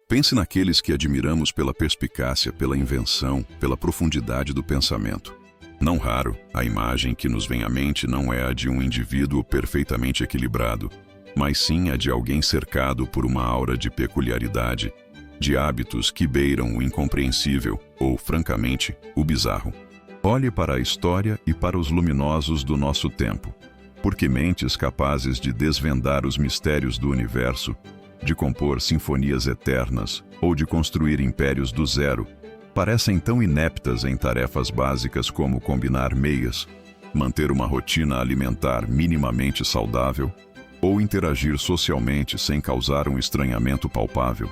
Pense naqueles que admiramos pela perspicácia, pela invenção, pela profundidade do pensamento. Não raro, a imagem que nos vem à mente não é a de um indivíduo perfeitamente equilibrado, mas sim a de alguém cercado por uma aura de peculiaridade, de hábitos que beiram o incompreensível ou, francamente, o bizarro. Olhe para a história e para os luminosos do nosso tempo, porque mentes capazes de desvendar os mistérios do universo, de compor sinfonias eternas ou de construir impérios do zero, parecem tão ineptas em tarefas básicas como combinar meias, manter uma rotina alimentar minimamente saudável ou interagir socialmente sem causar um estranhamento palpável.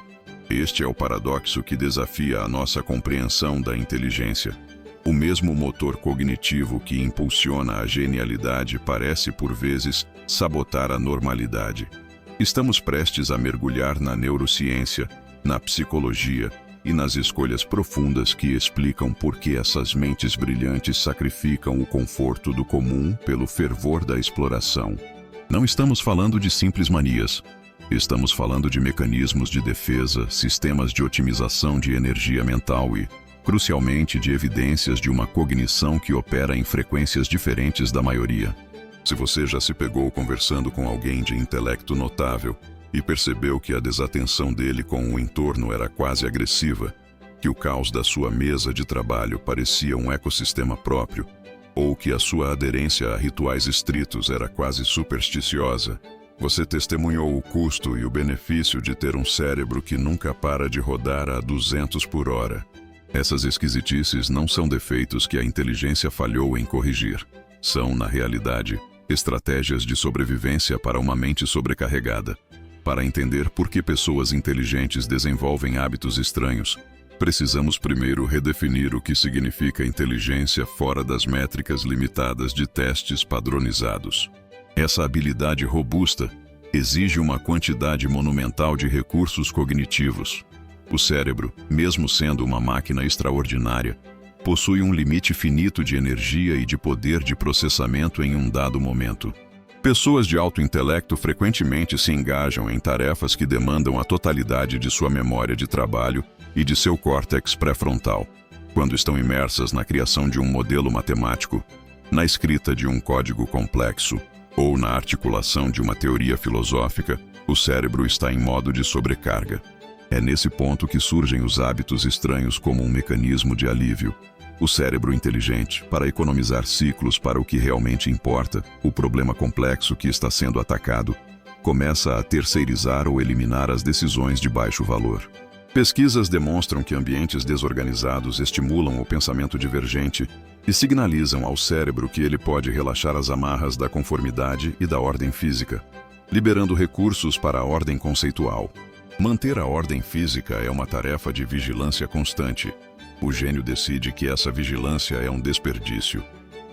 Este é o paradoxo que desafia a nossa compreensão da inteligência. O mesmo motor cognitivo que impulsiona a genialidade parece, por vezes, sabotar a normalidade. Estamos prestes a mergulhar na neurociência, na psicologia e nas escolhas profundas que explicam por que essas mentes brilhantes sacrificam o conforto do comum pelo fervor da exploração. Não estamos falando de simples manias. Estamos falando de mecanismos de defesa, sistemas de otimização de energia mental e, crucialmente, de evidências de uma cognição que opera em frequências diferentes da maioria. Se você já se pegou conversando com alguém de intelecto notável e percebeu que a desatenção dele com o entorno era quase agressiva, que o caos da sua mesa de trabalho parecia um ecossistema próprio, ou que a sua aderência a rituais estritos era quase supersticiosa, você testemunhou o custo e o benefício de ter um cérebro que nunca para de rodar a 200 por hora. Essas esquisitices não são defeitos que a inteligência falhou em corrigir. São, na realidade, estratégias de sobrevivência para uma mente sobrecarregada. Para entender por que pessoas inteligentes desenvolvem hábitos estranhos, precisamos primeiro redefinir o que significa inteligência fora das métricas limitadas de testes padronizados. Essa habilidade robusta exige uma quantidade monumental de recursos cognitivos. O cérebro, mesmo sendo uma máquina extraordinária, possui um limite finito de energia e de poder de processamento em um dado momento. Pessoas de alto intelecto frequentemente se engajam em tarefas que demandam a totalidade de sua memória de trabalho e de seu córtex pré-frontal. Quando estão imersas na criação de um modelo matemático, na escrita de um código complexo ou na articulação de uma teoria filosófica, o cérebro está em modo de sobrecarga. É nesse ponto que surgem os hábitos estranhos como um mecanismo de alívio. O cérebro inteligente, para economizar ciclos para o que realmente importa, o problema complexo que está sendo atacado, começa a terceirizar ou eliminar as decisões de baixo valor. Pesquisas demonstram que ambientes desorganizados estimulam o pensamento divergente e signalizam ao cérebro que ele pode relaxar as amarras da conformidade e da ordem física, liberando recursos para a ordem conceitual. Manter a ordem física é uma tarefa de vigilância constante. O gênio decide que essa vigilância é um desperdício.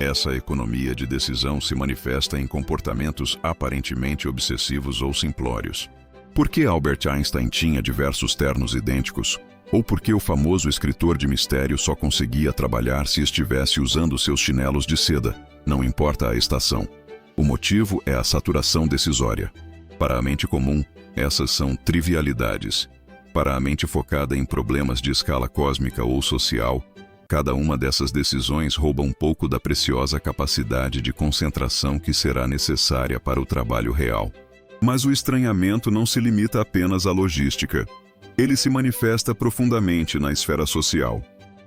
Essa economia de decisão se manifesta em comportamentos aparentemente obsessivos ou simplórios. Por que Albert Einstein tinha diversos ternos idênticos? Ou por que o famoso escritor de mistério só conseguia trabalhar se estivesse usando seus chinelos de seda? Não importa a estação. O motivo é a saturação decisória. Para a mente comum, essas são trivialidades. Para a mente focada em problemas de escala cósmica ou social, cada uma dessas decisões rouba um pouco da preciosa capacidade de concentração que será necessária para o trabalho real. Mas o estranhamento não se limita apenas à logística. Ele se manifesta profundamente na esfera social.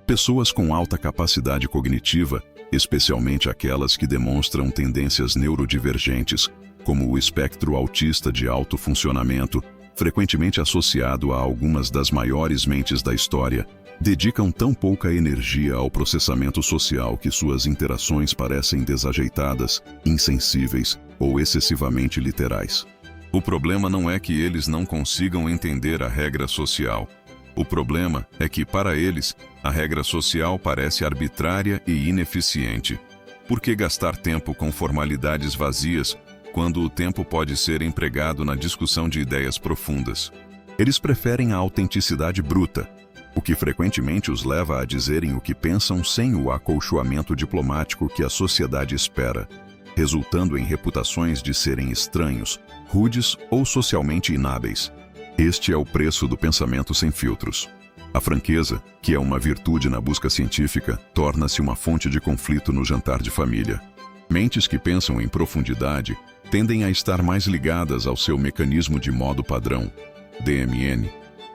Pessoas com alta capacidade cognitiva, especialmente aquelas que demonstram tendências neurodivergentes, como o espectro autista de alto funcionamento, frequentemente associado a algumas das maiores mentes da história, dedicam tão pouca energia ao processamento social que suas interações parecem desajeitadas, insensíveis ou excessivamente literais. O problema não é que eles não consigam entender a regra social. O problema é que, para eles, a regra social parece arbitrária e ineficiente. Por que gastar tempo com formalidades vazias, quando o tempo pode ser empregado na discussão de ideias profundas? Eles preferem a autenticidade bruta, o que frequentemente os leva a dizerem o que pensam sem o acolchoamento diplomático que a sociedade espera, resultando em reputações de serem estranhos, rudes ou socialmente inábeis. Este é o preço do pensamento sem filtros. A franqueza, que é uma virtude na busca científica, torna-se uma fonte de conflito no jantar de família. Mentes que pensam em profundidade tendem a estar mais ligadas ao seu mecanismo de modo padrão, DMN,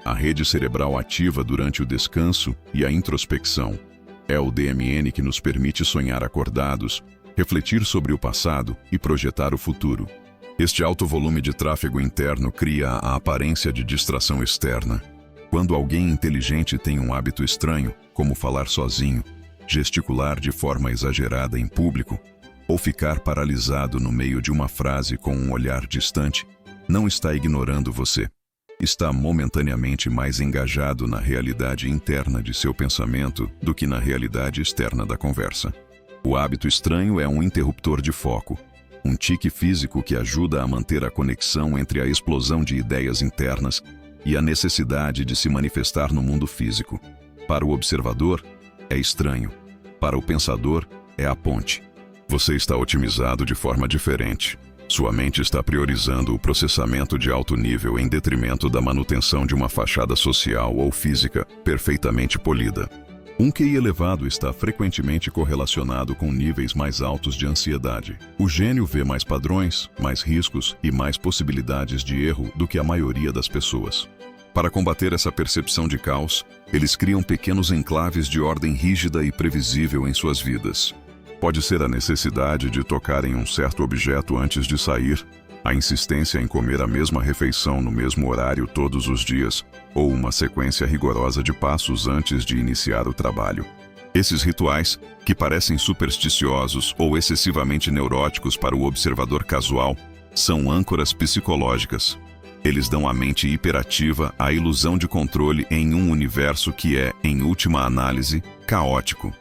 a rede cerebral ativa durante o descanso e a introspecção. É o DMN que nos permite sonhar acordados, refletir sobre o passado e projetar o futuro. Este alto volume de tráfego interno cria a aparência de distração externa. Quando alguém inteligente tem um hábito estranho, como falar sozinho, gesticular de forma exagerada em público, ou ficar paralisado no meio de uma frase com um olhar distante, não está ignorando você. Está momentaneamente mais engajado na realidade interna de seu pensamento do que na realidade externa da conversa. O hábito estranho é um interruptor de foco, um tique físico que ajuda a manter a conexão entre a explosão de ideias internas e a necessidade de se manifestar no mundo físico. Para o observador, é estranho. Para o pensador, é a ponte. Você está otimizado de forma diferente. Sua mente está priorizando o processamento de alto nível em detrimento da manutenção de uma fachada social ou física perfeitamente polida. Um QI elevado está frequentemente correlacionado com níveis mais altos de ansiedade. O gênio vê mais padrões, mais riscos e mais possibilidades de erro do que a maioria das pessoas. Para combater essa percepção de caos, eles criam pequenos enclaves de ordem rígida e previsível em suas vidas. Pode ser a necessidade de tocar em um certo objeto antes de sair, a insistência em comer a mesma refeição no mesmo horário todos os dias, ou uma sequência rigorosa de passos antes de iniciar o trabalho. Esses rituais, que parecem supersticiosos ou excessivamente neuróticos para o observador casual, são âncoras psicológicas. Eles dão à mente hiperativa a ilusão de controle em um universo que é, em última análise, caótico.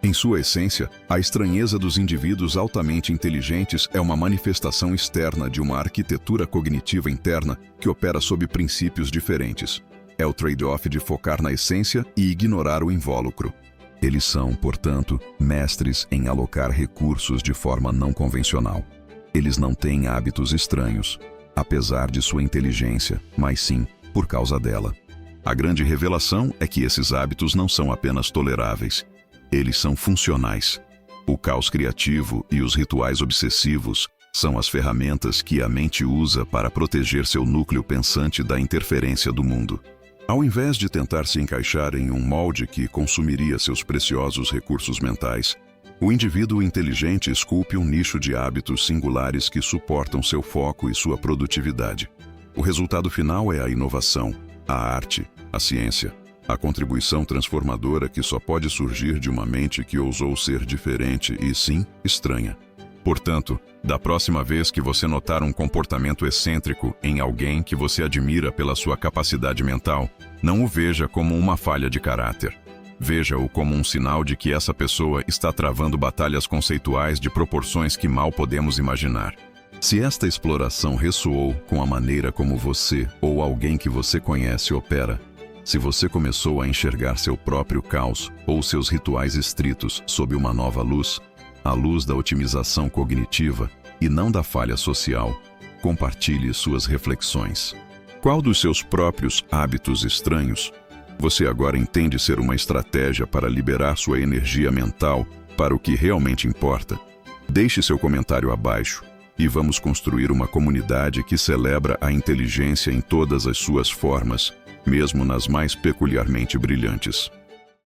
Em sua essência, a estranheza dos indivíduos altamente inteligentes é uma manifestação externa de uma arquitetura cognitiva interna que opera sob princípios diferentes. É o trade-off de focar na essência e ignorar o invólucro. Eles são, portanto, mestres em alocar recursos de forma não convencional. Eles não têm hábitos estranhos, apesar de sua inteligência, mas sim por causa dela. A grande revelação é que esses hábitos não são apenas toleráveis. Eles são funcionais. O caos criativo e os rituais obsessivos são as ferramentas que a mente usa para proteger seu núcleo pensante da interferência do mundo. Ao invés de tentar se encaixar em um molde que consumiria seus preciosos recursos mentais, o indivíduo inteligente esculpe um nicho de hábitos singulares que suportam seu foco e sua produtividade. O resultado final é a inovação, a arte, a ciência. A contribuição transformadora que só pode surgir de uma mente que ousou ser diferente e, sim, estranha. Portanto, da próxima vez que você notar um comportamento excêntrico em alguém que você admira pela sua capacidade mental, não o veja como uma falha de caráter. Veja-o como um sinal de que essa pessoa está travando batalhas conceituais de proporções que mal podemos imaginar. Se esta exploração ressoou com a maneira como você ou alguém que você conhece opera, se você começou a enxergar seu próprio caos ou seus rituais estritos sob uma nova luz, a luz da otimização cognitiva e não da falha social, compartilhe suas reflexões. Qual dos seus próprios hábitos estranhos você agora entende ser uma estratégia para liberar sua energia mental para o que realmente importa? Deixe seu comentário abaixo e vamos construir uma comunidade que celebra a inteligência em todas as suas formas, mesmo nas mais peculiarmente brilhantes.